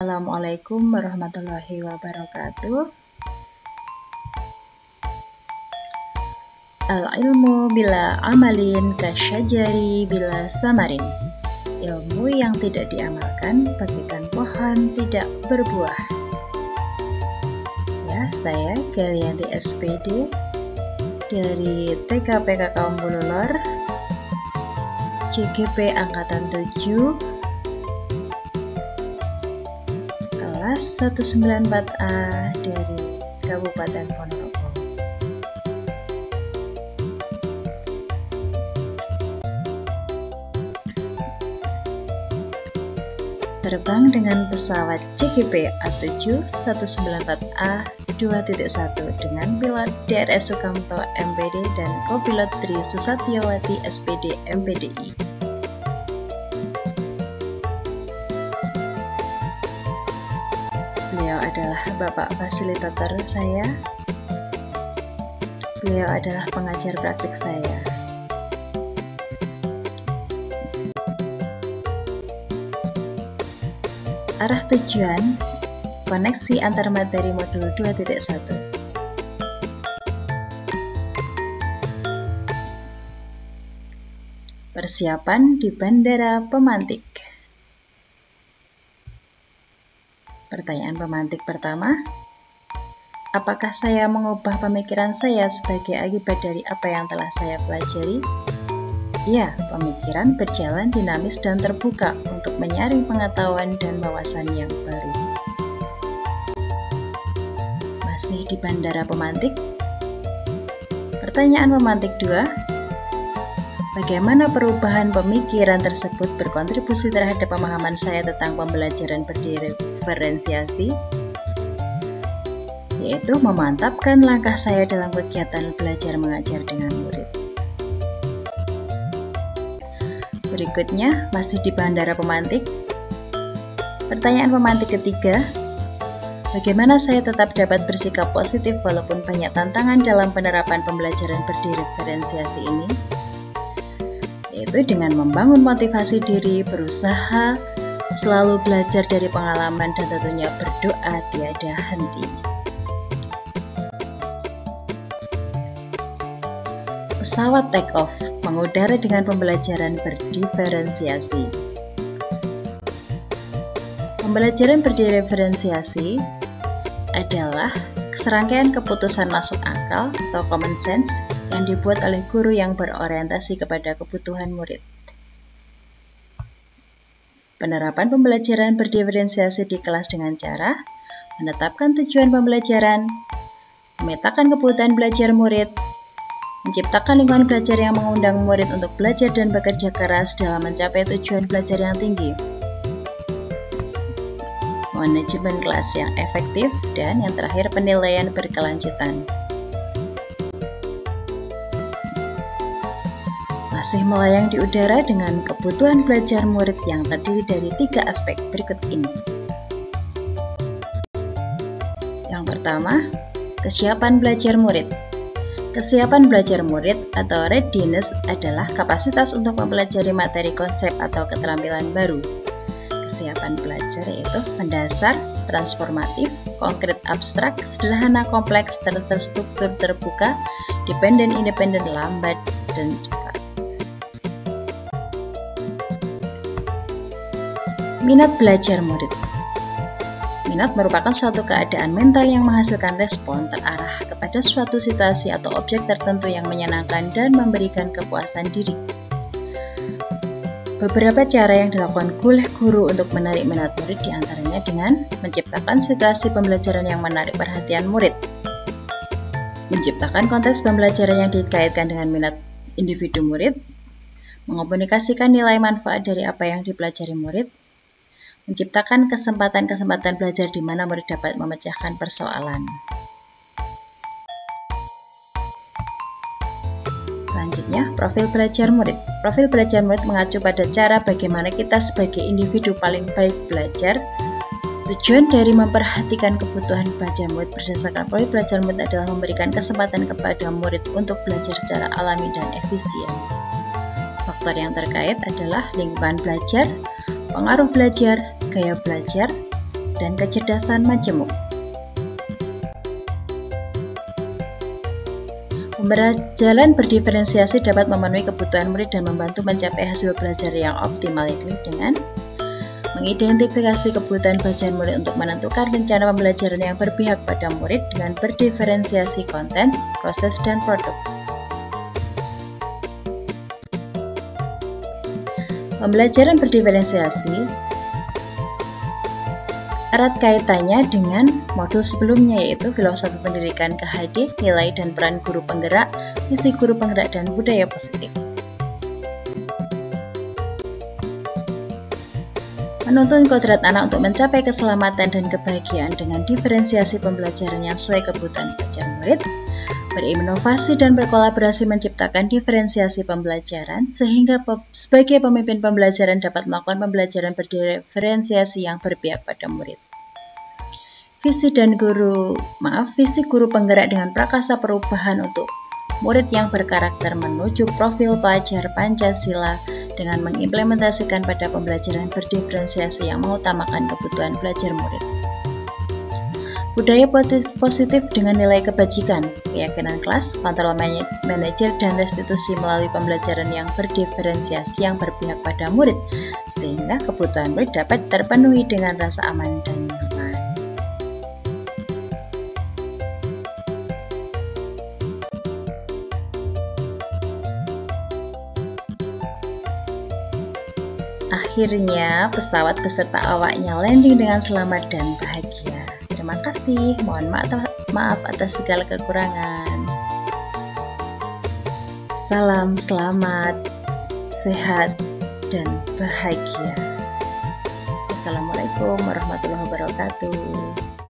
Assalamualaikum warahmatullahi wabarakatuh. Al-ilmu bila amalin kasyajari bila samarin. Ilmu yang tidak diamalkan bagaikan pohon tidak berbuah. Ya, saya Galianti SPD dari TKPK Kaum Bululor, CGP Angkatan 7, kelas 194A dari Kabupaten Ponorogo. Terbang dengan pesawat CGP A7 194A 2.1 dengan pilot DRS Sukamto MPD dan kopilot Tri Susatyawati SPD MPDI. Beliau adalah Bapak fasilitator saya. Beliau adalah pengajar praktik saya. Arah tujuan koneksi antar materi modul 2.1. Persiapan di Bandara Pemantik. Pertanyaan pemantik pertama, apakah saya mengubah pemikiran saya sebagai akibat dari apa yang telah saya pelajari? Ya, pemikiran berjalan dinamis dan terbuka untuk menyaring pengetahuan dan wawasan yang baru. Masih di Bandara Pemantik. Pertanyaan pemantik 2, bagaimana perubahan pemikiran tersebut berkontribusi terhadap pemahaman saya tentang pembelajaran berdiferensiasi? Yaitu memantapkan langkah saya dalam kegiatan belajar mengajar dengan murid. Berikutnya, masih di Bandara Pemantik. Pertanyaan pemantik ketiga, bagaimana saya tetap dapat bersikap positif walaupun banyak tantangan dalam penerapan pembelajaran berdiferensiasi ini? Yaitu dengan membangun motivasi diri, berusaha, selalu belajar dari pengalaman, dan tentunya berdoa tiada henti. Pesawat take off mengudara dengan pembelajaran berdiferensiasi. Pembelajaran berdiferensiasi adalah serangkaian keputusan masuk akal atau common sense yang dibuat oleh guru yang berorientasi kepada kebutuhan murid. Penerapan pembelajaran berdiferensiasi di kelas dengan cara menetapkan tujuan pembelajaran, memetakan kebutuhan belajar murid, menciptakan lingkungan belajar yang mengundang murid untuk belajar dan bekerja keras dalam mencapai tujuan belajar yang tinggi, manajemen kelas yang efektif, dan yang terakhir penilaian berkelanjutan. Masih melayang di udara dengan kebutuhan belajar murid yang terdiri dari 3 aspek berikut ini. Yang pertama, kesiapan belajar murid. Kesiapan belajar murid atau readiness adalah kapasitas untuk mempelajari materi konsep atau keterampilan baru. Kesiapan belajar yaitu mendasar, transformatif, konkret abstrak, sederhana kompleks, terstruktur terbuka, dependen independen, lambat, dan cepat. Minat belajar murid. Minat merupakan suatu keadaan mental yang menghasilkan respon terarah kepada suatu situasi atau objek tertentu yang menyenangkan dan memberikan kepuasan diri. Beberapa cara yang dilakukan oleh guru untuk menarik minat murid diantaranya dengan menciptakan situasi pembelajaran yang menarik perhatian murid, menciptakan konteks pembelajaran yang dikaitkan dengan minat individu murid, mengomunikasikan nilai manfaat dari apa yang dipelajari murid, menciptakan kesempatan-kesempatan belajar di mana murid dapat memecahkan persoalan. Selanjutnya, profil belajar murid. Profil belajar murid mengacu pada cara bagaimana kita sebagai individu paling baik belajar. Tujuan dari memperhatikan kebutuhan belajar murid berdasarkan profil belajar murid adalah memberikan kesempatan kepada murid untuk belajar secara alami dan efisien. Faktor yang terkait adalah lingkungan belajar, pengaruh belajar, gaya belajar, dan kecerdasan majemuk. Pembelajaran berdiferensiasi dapat memenuhi kebutuhan murid dan membantu mencapai hasil belajar yang optimal, yaitu dengan mengidentifikasi kebutuhan bacaan murid untuk menentukan rencana pembelajaran yang berpihak pada murid dengan berdiferensiasi konten, proses, dan produk. Pembelajaran berdiferensiasi erat kaitannya dengan modul sebelumnya, yaitu filosofi pendidikan KHD, nilai dan peran guru penggerak, misi guru penggerak, dan budaya positif. Menuntun kodrat anak untuk mencapai keselamatan dan kebahagiaan dengan diferensiasi pembelajaran yang sesuai kebutuhan belajar murid, berinovasi dan berkolaborasi menciptakan diferensiasi pembelajaran sehingga sebagai pemimpin pembelajaran dapat melakukan pembelajaran berdiferensiasi yang berpihak pada murid. Visi guru penggerak dengan prakasa perubahan untuk murid yang berkarakter menuju profil pelajar Pancasila dengan mengimplementasikan pada pembelajaran berdiferensiasi yang mengutamakan kebutuhan belajar murid. Budaya positif dengan nilai kebajikan, keyakinan kelas, kontrol manajer, dan restitusi melalui pembelajaran yang berdiferensiasi yang berpihak pada murid, sehingga kebutuhan murid dapat terpenuhi dengan rasa aman dan nyaman. Akhirnya, pesawat beserta awaknya landing dengan selamat dan bahagia. Terima kasih, mohon maaf atas segala kekurangan. Salam selamat, sehat, dan bahagia. Assalamualaikum warahmatullahi wabarakatuh.